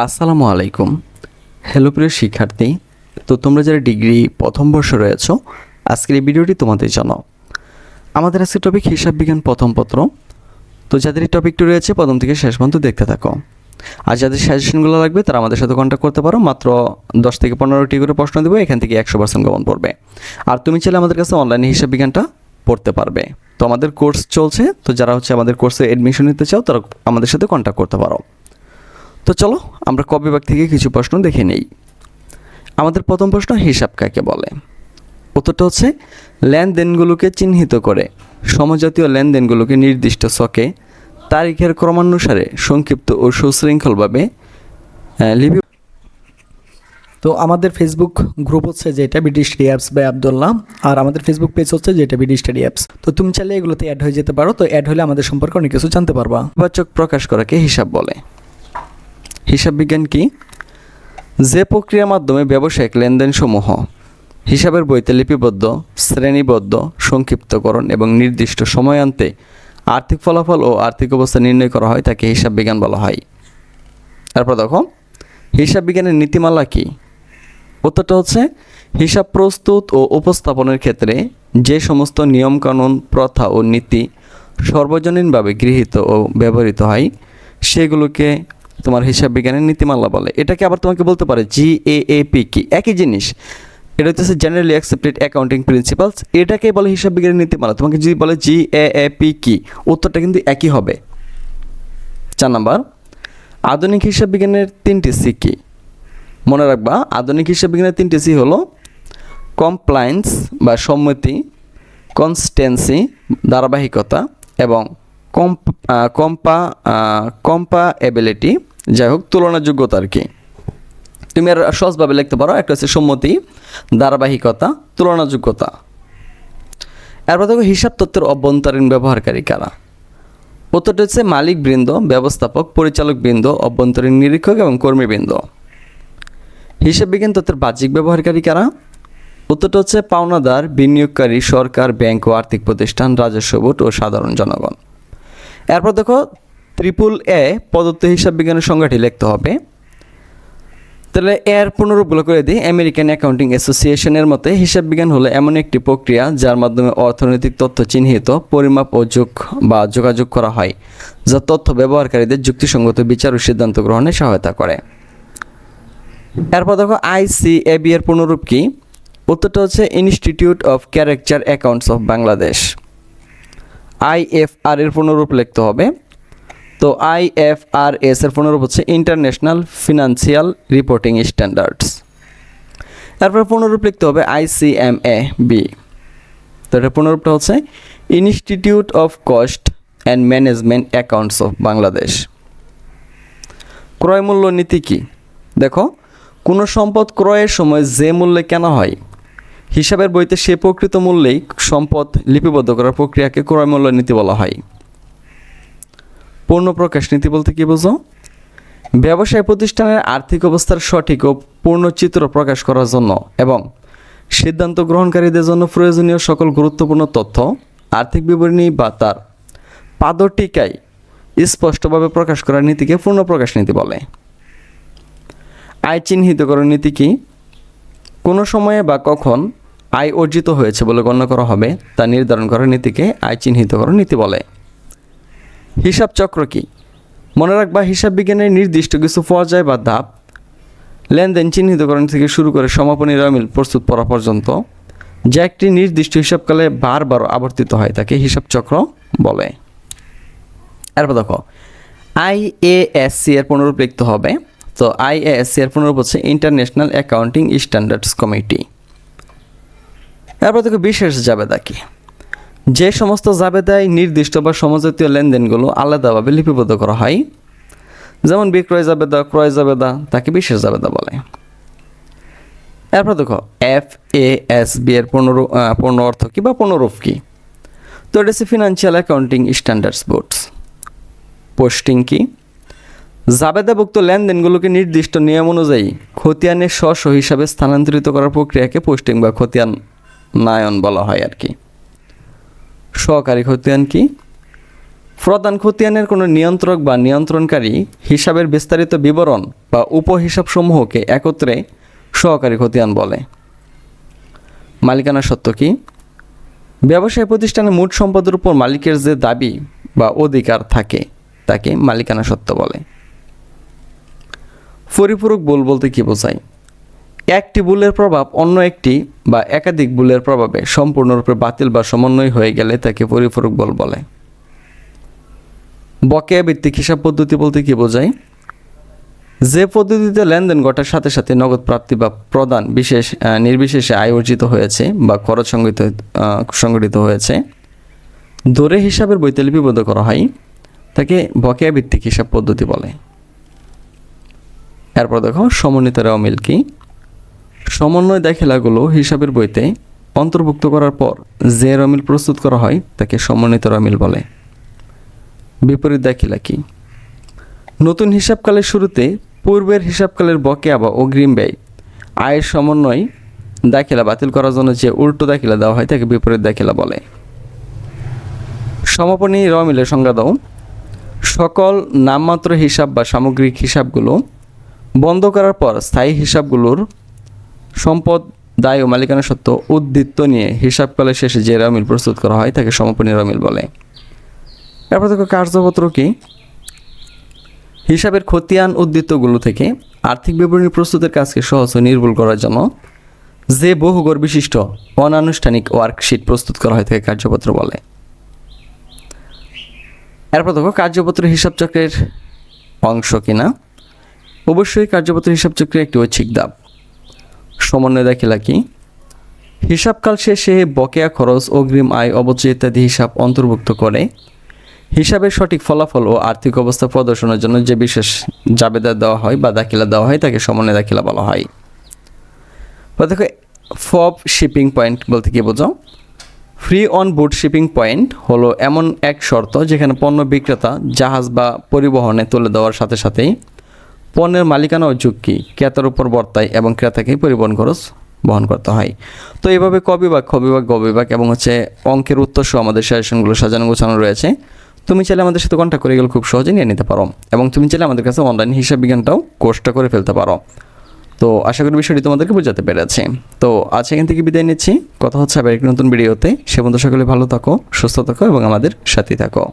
আসসালামু আলাইকুম। হ্যালো প্রিয় শিক্ষার্থী, তো তোমরা যারা ডিগ্রি প্রথম বর্ষে রয়েছো, আজকের এই ভিডিওটি তোমাদের জন্য। আমাদের আজকের টপিক হিসাব বিজ্ঞান প্রথম পত্র। তো যাদের এই টপিকটি রয়েছে প্রথম থেকে শেষ পর্যন্ত দেখতে থাকো। আর যাদের সাজেশনগুলো লাগবে তারা আমাদের সাথে কন্ট্যাক্ট করতে পারো। মাত্র 10 থেকে 15টি করে প্রশ্ন দেবো, এখান থেকে 100% কমন পড়বে। আর তুমি চাইলে আমাদের কাছে অনলাইনে হিসাব বিজ্ঞানটা পড়তে পারবে। তো আমাদের কোর্স চলছে, তো যারা আমাদের কোর্সে অ্যাডমিশন নিতে চাও তারা আমাদের সাথে কন্ট্যাক্ট করতে পারো। তো চলো আমরা ক বিভাগ থেকে কিছু প্রশ্ন দেখে নেই। আমাদের প্রথম প্রশ্ন, হিসাব কাকে বলে? উত্তরটা হচ্ছে লেনদেনগুলোকে চিহ্নিত করে সমজাতীয় লেনদেনগুলোকে নির্দিষ্ট ছকে তারিখের ক্রমানুসারে সংক্ষিপ্ত ও সুশৃঙ্খলভাবে লিপি। তো আমাদের ফেসবুক গ্রুপ হচ্ছে যেটা BD study apps by Abdullah, আর আমাদের ফেসবুক পেজ হচ্ছে যেটা বিডি স্টাডি অ্যাপস। তো তুমি চাইলে এগুলোতে অ্যাড হয়ে যেতে পারো। তো অ্যাড হলে আমাদের সম্পর্কে অনেক কিছু জানতে পারবা। ইতিবাচক প্রকাশ করাকে হিসাব বলে। হিসাব বিজ্ঞান কি? যে প্রক্রিয়ার মাধ্যমে ব্যবসায়িক লেনদেনসমূহ হিসাবের বইতে লিপিবদ্ধ, শ্রেণীবদ্ধ, সংক্ষিপ্তকরণ এবং নির্দিষ্ট সময়ান্তে আর্থিক ফলাফল ও আর্থিক অবস্থা নির্ণয় করা হয় তাকে হিসাব বিজ্ঞান বলা হয়। তারপর দেখো, হিসাব বিজ্ঞানের নীতিমালা কি? উত্তরটা হচ্ছে হিসাব প্রস্তুত ও উপস্থাপনের ক্ষেত্রে যে সমস্ত নিয়মকানুন, প্রথা ও নীতি সর্বজনীনভাবে গৃহীত ও ব্যবহৃত হয় সেগুলোকে তোমার হিসাব বিজ্ঞানের নীতিমালা বলে। এটাকে আবার তোমাকে বলতে পারে GAAP কি, একই জিনিস। এটা হচ্ছে জেনারেলি অ্যাকসেপ্টেড অ্যাকাউন্টিং প্রিন্সিপালস, এটাকে বলে হিসাব বিজ্ঞানের নীতিমালা। তোমাকে যদি বলে GAAP কি, উত্তরটা কিন্তু একই হবে। 4 নাম্বার, আধুনিক হিসাব বিজ্ঞানের 3টি সি কি? মনে রাখবা, আধুনিক হিসাব বিজ্ঞানের 3টি সি হলো কমপ্লায়েন্স বা সম্মতি, কনস্টেন্সি ধারাবাহিকতা এবং কম্পাএবিলিটি, যাই হোক তুলনাযোগ্যতা আর কি। তুমি আর সহজভাবে লিখতে পারো, একটা হচ্ছে সম্মতি, ধারাবাহিকতা, তুলনাযোগ্যতা। এরপর দেখো, হিসাব তত্ত্বের অভ্যন্তরীণ ব্যবহারকারী কারা? উত্তরটা হচ্ছে মালিকবৃন্দ, ব্যবস্থাপক, পরিচালকবৃন্দ, অভ্যন্তরীণ নিরীক্ষক এবং কর্মীবৃন্দ। হিসাব বিজ্ঞান তত্ত্বের বাহ্যিক ব্যবহারকারী কারা? উত্তরটা হচ্ছে পাওনাদার, বিনিয়োগকারী, সরকার, ব্যাংক ও আর্থিক প্রতিষ্ঠান, রাজস্ব বোর্ড ও সাধারণ জনগণ। এরপর দেখো, AAA প্রদত্ত হিসাব বিজ্ঞানের সংজ্ঞাটি লিখতে হবে। তাহলে এর পুনরূপগুলো করে দিই। আমেরিকান অ্যাকাউন্টিং অ্যাসোসিয়েশনের মতে হিসাব বিজ্ঞান হলো এমন একটি প্রক্রিয়া যার মাধ্যমে অর্থনৈতিক তথ্য চিহ্নিত, পরিমাপ ও যোগাযোগ করা হয়, যা তথ্য ব্যবহারকারীদের যুক্তিসঙ্গত বিচার ও সিদ্ধান্ত গ্রহণে সহায়তা করে। এরপর দেখো, ICAB এর পুনরূপ কি? উত্তরটা হচ্ছে ইনস্টিটিউট অফ ক্যারেকচার অ্যাকাউন্টস অফ বাংলাদেশ। IFR এর পুনরূপ লিখতে হবে। তো IFRS এর পুনরূপ হচ্ছে ইন্টারন্যাশনাল ফিনান্সিয়াল রিপোর্টিং স্ট্যান্ডার্ডস। তারপর পুনরূপ লিখতে হবে ICMAB। তো এটার পুনরূপটা হচ্ছে institute of cost and management accounts of Bangladesh. ক্রয় মূল্য নীতি কি? দেখো, কোনো সম্পদ ক্রয়ের সময় যে মূল্যে কেনা হয় হিসাবের বইতে সে প্রকৃত মূল্যেই সম্পদ লিপিবদ্ধ করার প্রক্রিয়াকে ক্রয় মূল্য নীতি বলা হয়। পূর্ণ প্রকাশ নীতি বলতে কি বোঝো? ব্যবসায় প্রতিষ্ঠানের আর্থিক অবস্থার সঠিক ও পূর্ণ চিত্র প্রকাশ করার জন্য এবং সিদ্ধান্ত গ্রহণকারীদের জন্য প্রয়োজনীয় সকল গুরুত্বপূর্ণ তথ্য আর্থিক বিবরণী বা তার পাদটিকায় স্পষ্টভাবে প্রকাশ করার নীতিকে পূর্ণ প্রকাশ নীতি বলে। আয় চিহ্নিতকরণ নীতি কি? কোনো সময়ে বা কখন আয় অর্জিত হয়েছে বলে গণ্য করা হবে তা নির্ধারণ করার নীতিকে আয় চিহ্নিতকরণ নীতি বলে। হিসাব চক্র কি? মনে রাখবা, হিসাব বিজ্ঞানের নির্দিষ্ট কিছু পর্যায় বা ধাপ, লেনদেন চিহ্নিতকরণ থেকে শুরু করে সমাপনী রমিল প্রস্তুত করা পর্যন্ত, যা একটি নির্দিষ্ট হিসাবকালে বারবার আবর্তিত হয় তাকে হিসাব চক্র বলে। এরপর দেখো, IASC এর পুনরূপ লিখতে হবে। তো IASC এর পুনরূপ হচ্ছে ইন্টারন্যাশনাল অ্যাকাউন্টিং স্ট্যান্ডার্ডস কমিটি। এরপর দেখো, বিশেষ জাবেদা কি? যে সমস্ত জাবেদায় নির্দিষ্ট বা সমজাতীয় লেনদেনগুলো আলাদাভাবে লিপিবদ্ধ করা হয়, যেমন বিক্রয় জাবেদা, ক্রয় জাবেদা, তাকে বিশেষ জাবেদা বলে। এরপর দেখো, FASB এর পূর্ণ অর্থ কি বা পুনরূপ কি? তো এটা হচ্ছে financial accounting standards boards. Posting কি? জাবেদাভুক্ত লেনদেনগুলোকে নির্দিষ্ট নিয়ম অনুযায়ী খতিয়ানের স্ব হিসাবে স্থানান্তরিত করার প্রক্রিয়াকে পোস্টিং বা খতিয়ানায়ন বলা হয় আর কি। সহকারী খতিয়ান কি? প্রধান খতিয়ানের কোনো নিয়ন্ত্রক বা নিয়ন্ত্রণকারী হিসাবের বিস্তারিত বিবরণ বা উপহিসাবসমূহকে একত্রে সহকারী খতিয়ান বলে। মালিকানা সত্ত্ব কি? ব্যবসায় প্রতিষ্ঠানের মোট সম্পদের উপর মালিকের যে দাবি বা অধিকার থাকে তাকে মালিকানা সত্ত্ব বলে। পরিপূরক ভুল বলতে কী বোঝায়? একটি ভুলের প্রভাব অন্য একটি বা একাধিক ভুলের প্রভাবে সম্পূর্ণরূপে বাতিল বা সমন্বয় হয়ে গেলে তাকে পরিপূরক ভুল বলে। বকেয়া ভিত্তিক হিসাব পদ্ধতি বলতে কী বোঝায়? যে পদ্ধতিতে লেনদেন ঘটার সাথে সাথে নগদ প্রাপ্তি বা প্রদান নির্বিশেষে আয় অর্জিত হয়েছে বা খরচ সংগঠিত হয়েছে ধরে হিসাবের বইতে লিপিবদ্ধ করা হয় তাকে বকেয়া ভিত্তিক হিসাব পদ্ধতি বলে। এরপর দেখো সমন্বিত রেওয়া মিল কি? সমন্বয় দাখিলাগুলো হিসাবের বইতে অন্তর্ভুক্ত করার পর যে রমিল প্রস্তুত করা হয় তাকে সমন্বিত রমিল বলে। বিপরীত দাখিলা কি? নতুন হিসাবকালের শুরুতে পূর্বের হিসাবকালের বকেয়া বা অগ্রিম ব্যয় আয়ের সমন্বয় দাখিলা বাতিল করার জন্য যে উল্টো দাখিলা দেওয়া হয় তাকে বিপরীত দাখিলা বলে। সমাপনী রমিলের সংজ্ঞা দাও। সকল নামমাত্র হিসাব বা সামগ্রিক হিসাবগুলো বন্ধ করার পর স্থায়ী হিসাবগুলোর সম্পদ দায় ও মালিকানা সত্ত্ব উদ্ধৃত্ত নিয়ে হিসাবকালের শেষে যে রমিল প্রস্তুত করা হয় তাকে সমাপনী রমিল বলে। এরপর দেখো কার্যপত্র কি? হিসাবের খতিয়ান উদ্ধৃতগুলো থেকে আর্থিক বিবরণী প্রস্তুতের কাজকে সহজ ও নির্ভুল করার জন্য যে বহুঘর বিশিষ্ট অনানুষ্ঠানিক ওয়ার্কশিট প্রস্তুত করা হয় তাকে কার্যপত্র বলে। এরপর দেখো কার্যপত্র হিসাব চক্রের অংশ কিনা? অবশ্যই কার্যপত্র হিসাব চক্রের একটি ঐচ্ছিক ধাপ। সমন্বয় দাখিলা কি? হিসাবকাল শেষে বকেয়া খরচ, অগ্রিম আয়, অবচয় ইত্যাদি হিসাব অন্তর্ভুক্ত করে হিসাবের সঠিক ফলাফল ও আর্থিক অবস্থা প্রদর্শনের জন্য যে বিশেষ জাবেদা দেওয়া হয় বা দাখিলা দেওয়া হয় তাকে সমন্বয় দাখিলা বলা হয়। দেখো ফব শিপিং পয়েন্ট বলতে কী বোঝাও? Free on board shipping point হলো এমন এক শর্ত যেখানে পণ্য বিক্রেতা জাহাজ বা পরিবহনে তুলে দেওয়ার সাথে সাথেই পণ্যের মালিকানা ও ঝুঁকি ক্রেতার উপর বর্তায় এবং ক্রেতাকে পরিবহন খরচ বহন করতে হয়। তো এইভাবে ক বিভাগ, খ বিভাগ, গ বিভাগ এবং অঙ্কের উত্তর সহ আমাদের সাজেশনগুলো সাজানো গোছানো রয়েছে। তুমি চাইলে আমাদের সাথে কন্ট্যাক্ট করে এগুলো খুব সহজে নিয়ে নিতে পারো এবং তুমি চাইলে আমাদের কাছে অনলাইন হিসাব বিজ্ঞানটাও কোর্সটা করে ফেলতে পারো। তো আশা করি বিষয়টি তোমাদেরকে বোঝাতে পেরেছে। তো আজ এখান থেকে বিদায় নিচ্ছি। কথা হচ্ছে আবার একটি নতুন ভিডিওতে। সে পর্যন্ত সকলে ভালো থাকো, সুস্থ থাকো এবং আমাদের সাথে থাকো।